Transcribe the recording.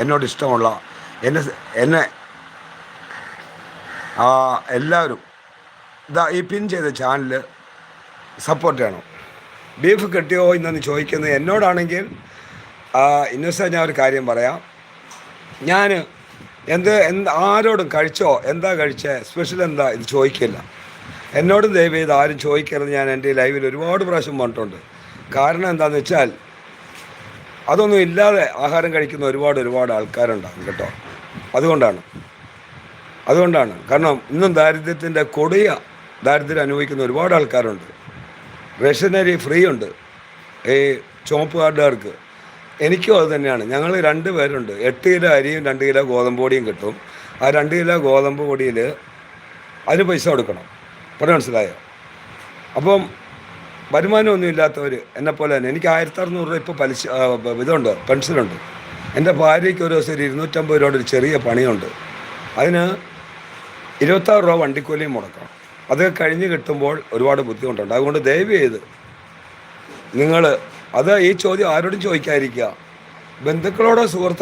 എന്നോട് ഇഷ്ടമുള്ള എന്നെ എന്നെ എല്ലാവരും ഈ പിൻ ചെയ്ത ചാനൽ സപ്പോർട്ട് ചെയ്യണം. ബീഫ് കിട്ടിയോ എന്നൊന്ന് ചോദിക്കുന്നത് എന്നോടാണെങ്കിൽ ഇന്നസെൻ്റ് ഞാൻ ഒരു കാര്യം പറയാം. ഞാൻ ആരോടും കഴിച്ചോ, എന്താ കഴിച്ചേ, സ്പെഷ്യൽ എന്താ, ഇത് ചോദിക്കില്ല. എന്നോടും ദയവ് ചെയ്ത് ആരും ചോദിക്കരുത്. ഞാൻ എൻ്റെ ലൈവിൽ ഒരുപാട് പ്രാവശ്യം പറഞ്ഞിട്ടുണ്ട്. കാരണം എന്താണെന്ന് വെച്ചാൽ അതൊന്നും ഇല്ലാതെ ആഹാരം കഴിക്കുന്ന ഒരുപാട് ആൾക്കാരുണ്ടാകും കേട്ടോ. അതുകൊണ്ടാണ് കാരണം ഇന്നും ദാരിദ്ര്യത്തിൻ്റെ കൊടിയ ദാരിദ്ര്യം അനുഭവിക്കുന്ന ഒരുപാട് ആൾക്കാരുണ്ട്. റേഷനറി ഫ്രീ ഉണ്ട് ഈ ചുവപ്പ് കാർഡുകാർക്ക്. എനിക്കും അത് തന്നെയാണ്. ഞങ്ങൾ 2 പേരുണ്ട്. 8 കിലോ അരിയും 2 കിലോ ഗോതമ്പ് പൊടിയും കിട്ടും. ആ 2 കിലോ ഗോതമ്പ് പൊടിയിൽ അതിന് പൈസ കൊടുക്കണം. പറഞ്ഞ് മനസ്സിലായോ? അപ്പം വരുമാനമൊന്നും ഇല്ലാത്തവർ എന്നെപ്പോലെ തന്നെ, എനിക്ക് 1600 രൂപ ഇപ്പോൾ പലിശ ഇതുണ്ട്, പെൻഷനുണ്ട്. എൻ്റെ ഭാര്യയ്ക്ക് ഒരു ദിവസം 250 രൂപയുടെ ഒരു ചെറിയ പണിയുണ്ട്. അതിന് 26 രൂപ വണ്ടിക്കൂലിയും മുടക്കണം. അത് കഴിഞ്ഞ് കിട്ടുമ്പോൾ ഒരുപാട് ബുദ്ധിമുട്ടുണ്ട്. അതുകൊണ്ട് ദയവ് ചെയ്ത് നിങ്ങൾ ഈ ചോദ്യം ആരോടും ചോദിക്കാതിരിക്കുക. ബന്ധുക്കളോടോ സുഹൃത്തുക്കളോടോ